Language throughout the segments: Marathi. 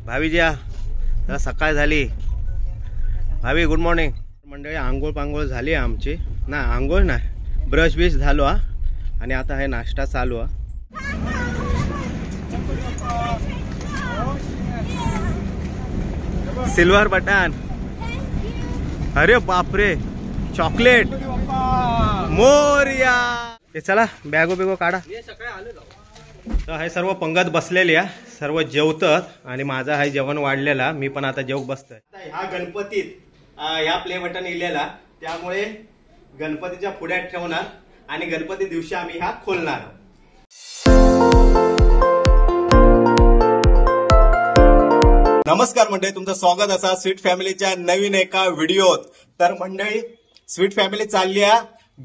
भावीजी जरा सकाळ झाली। भावी गुड मॉर्निंग। मंडळी आंघोळ पांघोळ झाली आमची ना, आंघोळ नाही ब्रश बिश झालो आणि आता हे नाश्ता चालू आहे। सिल्वर बटन, अरे बापरे चॉकलेट मोरया। ते चला बॅगो बिगो काढा। तर हे सर्व पंगत बसलेली आहे, सर्व जेवतात आणि माझा हा जेवण वाढलेला, मी पण आता जेव बसतोय। ह्या गणपतीत ह्या प्ले बटन इलेला, त्यामुळे गणपतीच्या पुढ्यात ठेवणार आणि गणपती दिवशी आम्ही हा खोलणार। नमस्कार मंडळी, तुमचं स्वागत असा स्वीट फॅमिलीच्या नवीन एका व्हिडिओत। तर मंडळी स्वीट फॅमिली चालली आहे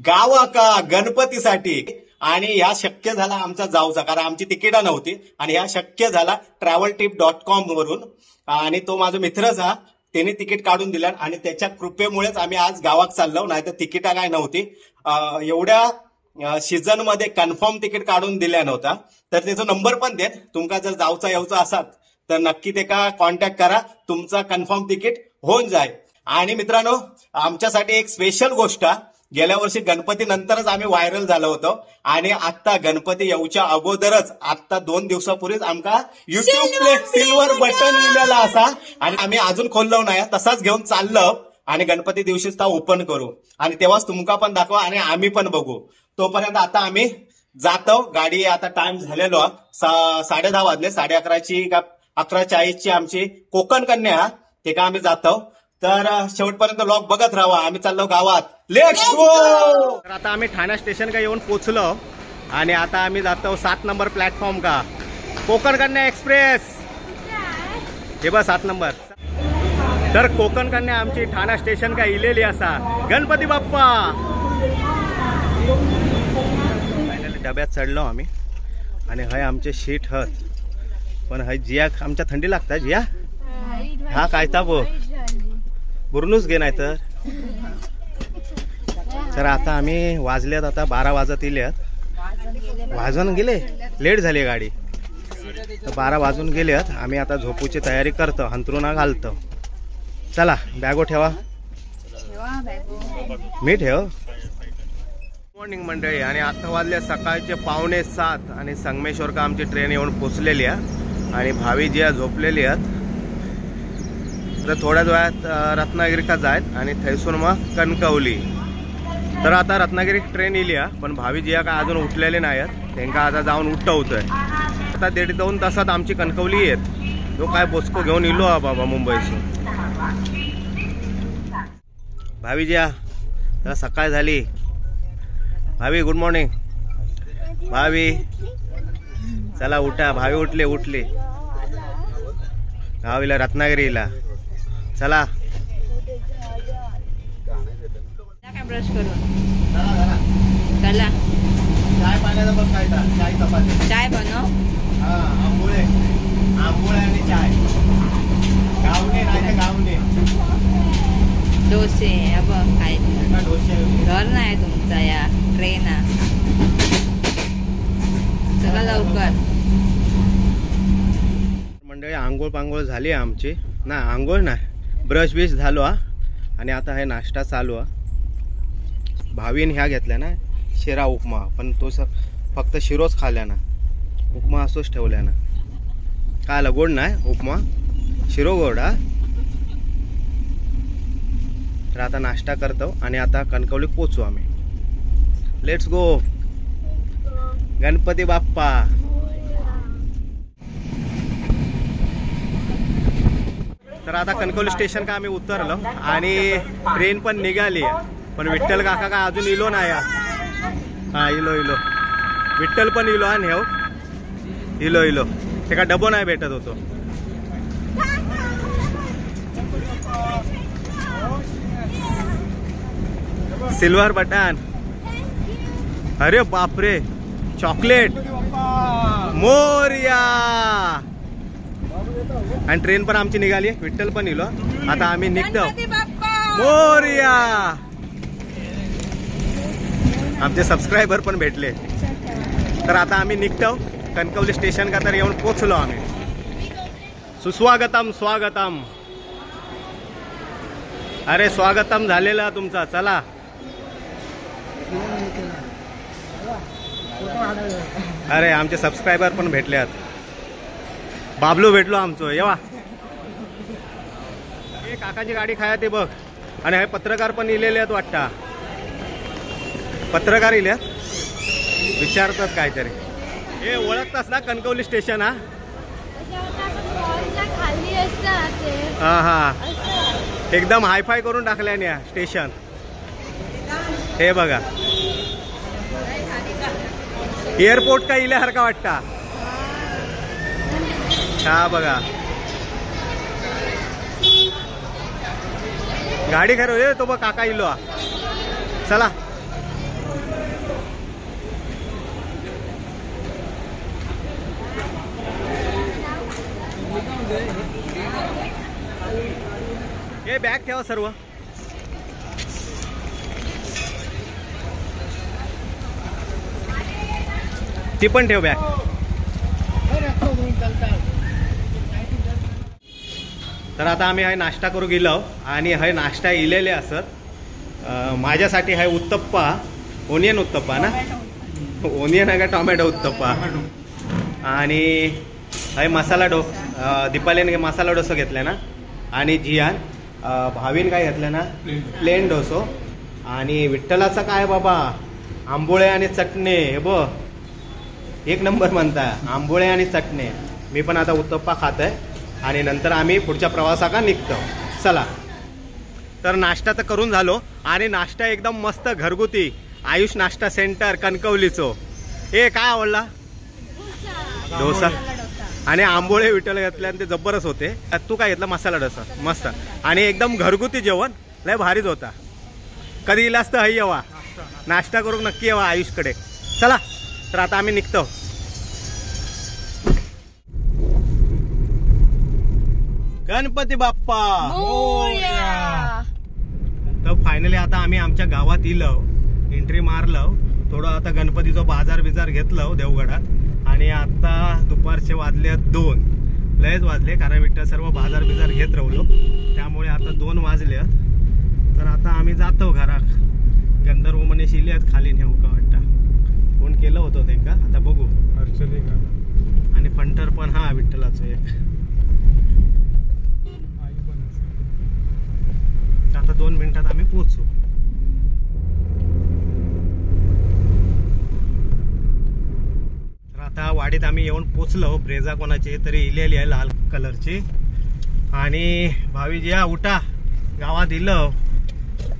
गावाका गणपतीसाठी आणि ह्या शक्य झाला आमचा जाऊचा, कारण आमची तिकीटं नव्हती आणि ह्या शक्य झाला traveltip.com वरून। आणि तो माझा मित्रच हा, त्याने तिकीट काढून दिलं आणि त्याच्या कृपेमुळेच आम्ही आज गावात चाललो, नाही तर तिकीटा काय नव्हती। एवढ्या सीझन मध्ये कन्फर्म तिकीट काढून दिल्या नव्हता। तर त्याचा नंबर पण देत, तुमका जर जाऊचा यावचा असाल तर नक्की ते का कॉन्टॅक्ट करा, तुमचा कन्फर्म तिकीट होऊन जाईल। आणि मित्रांनो आमच्यासाठी एक स्पेशल गोष्ट, गेल्या वर्षी गणपती नंतरच आम्ही व्हायरल झालो होतो आणि आता गणपती येऊच्या अगोदरच आता 2 दिवसापूर्वीच आमका युट्यूब प्ले सिल्वर बटन मिळाला असा आणि आम्ही अजून खोललो नाही, तसाच घेऊन चाललो आणि गणपती दिवशीच ता ओपन करू आणि तेव्हाच तुमका पण दाखवा आणि आम्ही पण बघू। तोपर्यंत आता आम्ही जातो, गाडी आता टाइम झालेलो 10:30 वाजले, 11:30ची का 11:40ची आमची कोकण कन्या, ते का आम्ही जातो। तर शेवटपर्यंत व्लॉग बघत राहा, आम्ही चाललो गावात, लेट्स गो। तर आता आम्ही ठाणे स्टेशन का येऊन पोहोचलो आणि आता आम्ही जातो 7 नंबर प्लॅटफॉर्म का, कोकण कन्या एक्सप्रेस, हे बघ 7 नंबर। तर कोकण कन्या आमची ठाणे स्टेशन का इलेली असा, गणपती बाप्पा। डब्यात चढलो आम्ही आणि हय आमचे शीट हत, पण हय जिया आमच्या थंडी लागता जिया, हा काय ताबो बुरनूच घे नाही तर आता आम्ही वाजल्यात, आता 12 वाजत इल्यात, वाजून गेले, लेट झाली गाडी, तर 12 वाजून गेल्यात। आम्ही आता झोपूची तयारी करतो, हंतरुणा घालतो। चला बॅगो ठेवा, मी ठेव। मॉर्निंग मंडळी, आणि आता वाजले सकाळचे 6:45 आणि संगमेश्वर का आमची ट्रेन येऊन पोचलेली आहे आणि भावी जी झोपलेली आहेत। तर थोड्याच वेळात रत्नागिरी का जायत आणि थैसून मग कणकवली। तर आता रत्नागिरी ट्रेन इली आहे, पण भावी जी काय अजून उठलेले नाही आहेत, त्यांना आता जाऊन उठवतोय। आता 1.5-2 तासात आमची कणकवली येत, तो काय बोचको घेऊन इलो हा बाबा मुंबईसून। भावी जी जरा सकाळ झाली। भावी गुड मॉर्निंग। भावी चला उठा, भावी उठली गावीला रत्नागिरीला, चला ब्रश करून चला। चाय पाण्याचा पण काय चाय चपाती, चाय बनव, आंबोळे आणि चाय, गावणे नाही तर गावणे, डोसे अब काय डोसे, घर नाही तुमचा या ट्रेन सगळं लवकर। मंडळी आंघोळ पांघोळ झाली आमची ना, आंघोळ नाही ब्रश बिश झालो आणि आता हे नाश्ता चालू आहे। भावीन ह्या घेतल्या ना शिरा उपमा, पण तो फक्त शिरोच खाल्या ना, उपमा असोच ठेवल्या ना, काय गोड नाही उपमा, शिरो गोड हा। तर आता नाश्ता करतो आणि आता कणकवली पोचू आम्ही, लेट्स गो गणपती बाप्पा। तर आता कणकवली स्टेशन का आम्ही उतरलो आणि ट्रेन पण निघाली, पण विठ्ठल काका का अजून इलो नाही। हा इलो विठ्ठल पण इलो आणि इलो ते का डबो नाही भेटत होतो। सिल्वर बटन, अरे बापरे चॉकलेट मोरया। आणि ट्रेन पण आमची निघाली, विठ्ठल पण इलो, आता आम्ही निघतो, मोरया। आमचे सबस्क्रायबर पण भेटले। तर आता आम्ही निघतो कणकवली स्टेशन का, तर येऊन पोचलो आम्ही। सुस्वागतम स्वागतम. अरे स्वागतम झालेला तुमचा. चला अरे आमचे सबस्क्रायबर पण भेटल्यात. बाबलू भेटलो आमचं. येवा हे काकाची गाडी खाया ते बघ. आणि हे पत्रकार पण इलेले आहेत वाटतं. पत्रकार इल्यात विचारतात काहीतरी. हे ओळखतास ना कणकवली स्टेशन. हा हा हा एकदम हायफाय करून टाकल्याने स्टेशन. हे बघा एअरपोर्ट का इल्यासारखा वाटता. हा बघा गाडी खरं तो बघ काका इलो. चला हे बॅग ठेवा सर्व. ती पण ठेव बॅग. तर आता आम्ही हाय नाश्ता करू गेलो आणि हाय नाश्ता इलेले असत. माझ्यासाठी हाय उत्तप्पा, ओनियन उत्तप्पा ना. ओनियन आहे का टोमॅटो उत्तप्पा. आणि हाय मसाला दीपालीने मसाला डोसा घेतला ना. आणि जियान भावीन काय घेतलं ना प्लेन डोसो. आणि विठ्ठलाचा काय बाबा आंबोळे आणि चटणे. हे बघ एक नंबर म्हणताय आंबोळे आणि चटणे. मी पण आता उत्तप्पा खात आहे आणि नंतर आम्ही पुढच्या प्रवासाका निघतो. चला तर नाश्ता तर करून झालो. आणि नाश्ता एकदम मस्त घरगुती आयुष नाश्ता सेंटर कणकवलीचो. ए काय आवडला डोसा आणि आंबोळे विठ्ठल घेतले आणि ते जबरच होते. तू काय घेतला मसाला डोसा मस्त आणि एकदम घरगुती जेवण लय भारीच होता. कधी इलास तर हई येवा नाश्ता करून नक्की येवा आयुषकडे. चला तर आता आम्ही निघतो. गणपती बाप्पा मोरया. तर फायनली आता आम्ही आमच्या गावात इलो. एंट्री मारलो. थोडं आता गणपतीचा बाजार बिजार घेतलं देवगडात. आणि आता दुपारचे वाजले 2. लयच वाजले कारण विठ्ठल सर्व बाजार बिजार घेत राहिलो. त्यामुळे आता 2 वाजले. तर आता आम्ही जातो घरात. गंधर्व मनीष इले आहेत खाली नेऊ का वाटतं. फोन केलं होतं ते का आता बघू. अर्चनी का आणि फंटर पण हा विठ्ठलाचं एक. आता 2 मिनिटात आम्ही पोहोचू. तर आता वाडीत आम्ही येऊन पोचलो. ब्रेझा कोणाची तरी इलेली आहे लाल कलरची. आणि भावीजी या उठा गावात इलं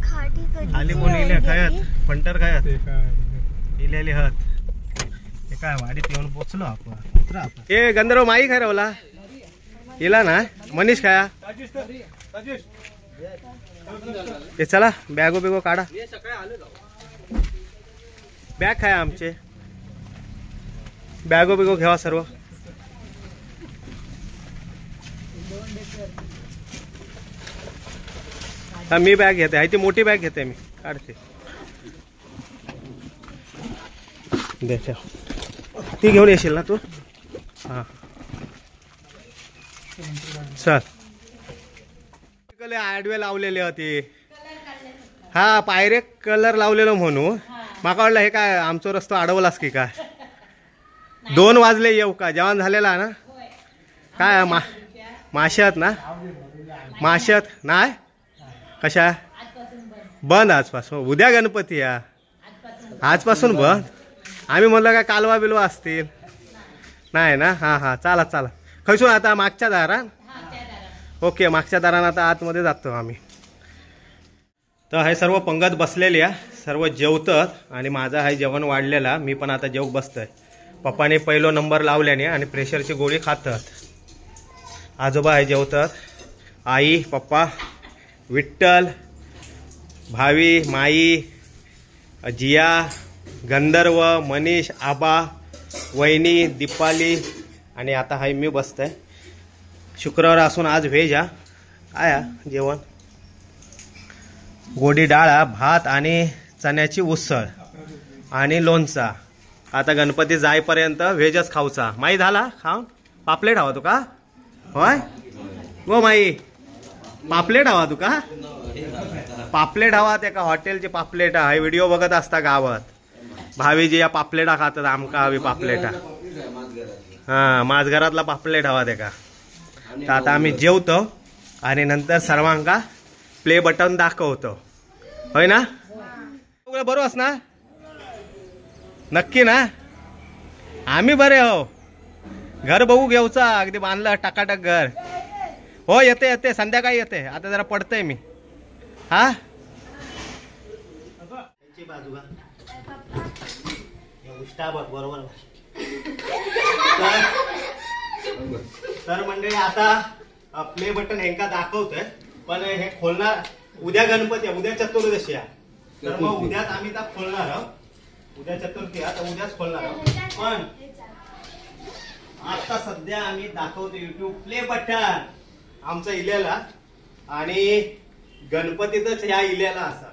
खाली कोण इले खायत फंटर खायत इलेली हत. हे काय वाडीत येऊन पोचलो आपण. हे गंधर्व माई खाय रावला इला ना मनीष खाया. हे चला बॅगो बिगो काढा. बॅग खाया आमचे. बॅगो बिगो घेवा सर्व. हा मी बॅग घेते. आहे ती मोठी बॅग घेते मी काढते. देख ती घेऊन येशील ना तू. हा चल. आडवे लावलेले होते. हा पायरे कलर लावलेलो म्हणून माका वाटलं हे काय आमचा रस्तो अडवलास की काय. 2 वाजले येऊ का जेवण झालेला ना. काय माश्यात ना माश्यात नाही कशा बंद आजपासून. उद्या गणपती या आजपासून बंद. आम्ही म्हणलं काय कालवा बिलवा असतील नाही ना. हा हा चला चला. खैसून आता मागच्या दारात. ओके मागच्या दारात आता आतमध्ये जातो आम्ही. तर हे सर्व पंगत बसलेली आहे. सर्व जेवतात आणि माझा हा जेवण वाढलेला. मी पण आता जेव बसतोय. पप्पाने पहिलो नंबर लावल्याने आणि प्रेशरची गोळी खातात. आजोबा हे जेवतात. आई पप्पा विठ्ठल भावी माई जिया गंधर्व मनीष आबा वहिनी दीपाली आणि आता हाय मी बसतोय. शुक्रवार असून आज व्हेज हा. काय जेवण गोडी डाळ भात आणि चण्याची उसळ आणि लोणचा. आता गणपती जाईपर्यंत व्हेजच खाऊचा. माही झाला खाऊन पापलेट हवा तू का होय गो माई पापलेट हवा तुका पापलेट हवा ते का हॉटेलचे पापलेट हा व्हिडिओ बघत असता गावात भावीजी या पापलेटा खातात आमका हवी पापलेटा हा माझघरातला पापलेट हवा ते का तर आता आम्ही जेवतो आणि नंतर सर्वांका प्ले बटन दाखवतो होय ना बरोबर ना नक्की ना आम्ही बरे हो घर बघू घेऊचा अगदी बांधलं टकाटक घर हो येते येते संध्याकाळी येते आता जरा पडतंय मी हा बाजू उष्टा बघ बरोबर तर मंडळी आता प्ले बटन हेंका दाखवतोय पण हे खोलणार उद्या गणपती आहे उद्या चतुर्दशी आहे तर मग उद्याच आम्ही त्या खोलणार आहोत उद्या चतुर्थी आहे तर उद्याच खोलणार आहोत पण आता सध्या आम्ही दाखवतो युट्यूब प्ले बटन आमचा इल्याला आणि गणपतीतच ह्या इल्याला असा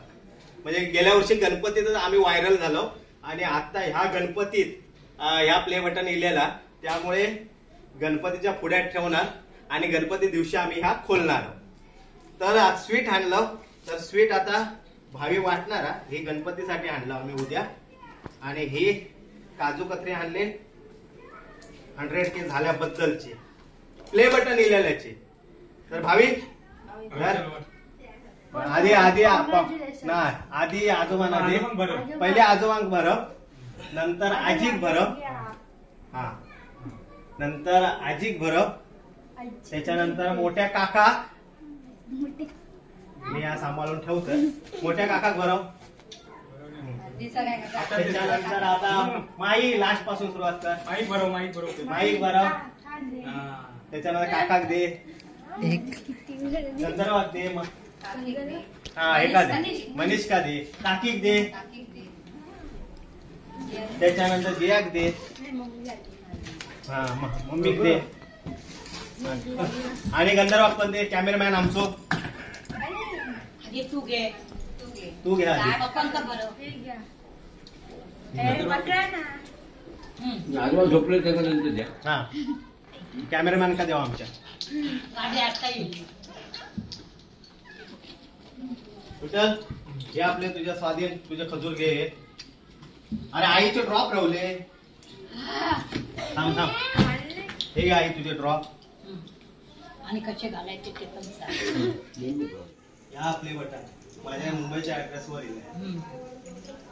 म्हणजे गेल्या वर्षी गणपतीतच आम्ही व्हायरल झालो आणि आता ह्या गणपतीत ह्या प्ले बटन इल्याला त्यामुळे गणपतीच्या पुढ्यात ठेवणार आणि गणपती दिवशी आम्ही ह्या खोलणार तर स्वीट आणलं तर स्वीट आता भावी वाटणार हे गणपतीसाठी आणलं आम्ही उद्या आणि हे काजू कतरी आणले 100K झाल्याबद्दलची प्ले बटन इल्याची तर भावी आधी आधी नाही आधी आजोबांना दे पहिले आजोबांक भरव नंतर आजीक भरव हा नंतर आजीक भरव त्याच्यानंतर मोठ्या काका मी या सांभाळून ठेवतोय मोठ्या काकाक भरव त्याच्यानंतर आता माई लास्ट पासून सुरुवात कर माईक भरव त्याच्यानंतर काकाक दे गंधर्वाक दे मग हा एका दे मनीष का दे काकीक दे त्याच्यानंतर जियाक दे हा मम्मीक दे आणि गंधर्वाक पण दे कॅमेरामॅन आमचो तू घे झोपले त्याच्यानंतर द्या हा कॅमेरामॅन का देवा आमच्या कुठं हे आपले तुझ्या स्वाधीन तुझे खजूर घे अरे आईचे ड्रॉप रावले थांब थांब हे घे आई तुझे ड्रॉप आणि कसे घालायचे ते पण सांग या आपले बटन माझ्या मुंबईच्या ऍड्रेसवर येईल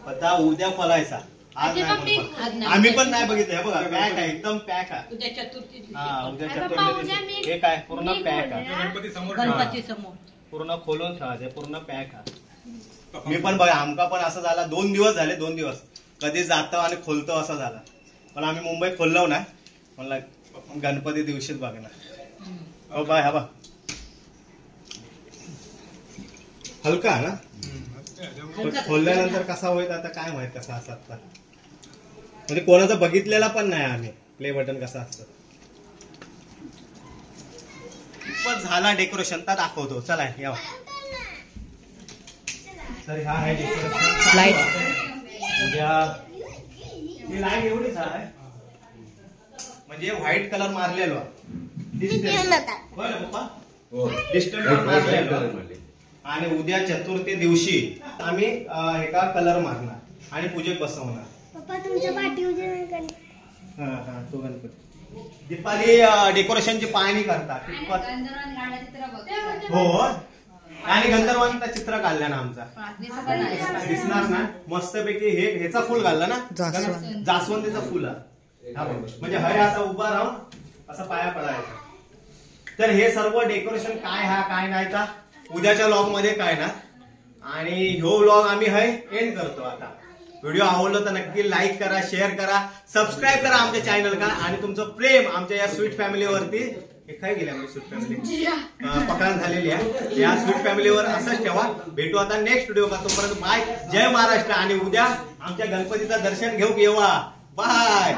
पत्ता उद्या फलायचा आज नाही आम्ही पण नाही बघितलं बघा पॅक आहे एकदम पॅक आहे उद्या चतुर्थी हा उद्या चतुर्थी हे काय पूर्ण पॅक आहे गणपती समोर पूर्ण खोलून ठेवायचे पूर्ण पॅक आहे मी पण बघा आमका पण असं झाला 2 दिवस झाले 2 दिवस कधी जातो आणि खोलतो असं झालं पण आम्ही मुंबई खोललो ना म्हणलं गणपती दिवशीच बघणार हो बाय हा बा हलका ना खोलल्यानंतर कसा होईल आता काय माहित कसा असतात म्हणजे कोणाचं बघितलेला पण नाही आम्ही प्ले बटन कसा असतं पण झाला डेकोरेशन तर दाखवतो चला या तर हा आहे डेकोरेशन लाईट उद्या ही लाईट एवढीच आहे म्हणजे व्हाईट कलर मारलेलो बरं पप्पा डिस्टर्ब मारलेलो आणि उद्या चतुर्थी दिवशी आम्ही एका कलर मारणार आणि पूजेत बसवणार पप्पा तुमच्या पाठी उद्या हा हा तो गणपती दीपाली डेकोरेशनची पाहणी करतात हो आणि गंधर्वांचा चित्र काढलं ना आमचा दिसणार ना मस्तपैकी हे ह्याचा फुल घालला ना जास्वंदीचं फुल म्हणजे हय असा उभा राहून असं पाया पडायचा तर हे सर्व डेकोरेशन काय हा काय नाही का उद्याच्या व्लॉग मध्ये काय ना आणि ह्यो व्लॉग आम्ही हय एंड करतो आता व्हिडिओ आवडलं तर नक्की लाईक करा शेअर करा सबस्क्राईब करा आमच्या चॅनल का आणि तुमचं प्रेम आमच्या या स्वीट फॅमिलीवरती हे काय गेले आमची स्वीट फॅमिली पकडण झालेली आहे या स्वीट फॅमिलीवर असंच ठेवा भेटू आता नेक्स्ट व्हिडिओ का तोपर्यंत बाय जय महाराष्ट्र आणि उद्या आमच्या गणपतीचं दर्शन घेऊ येवा बाय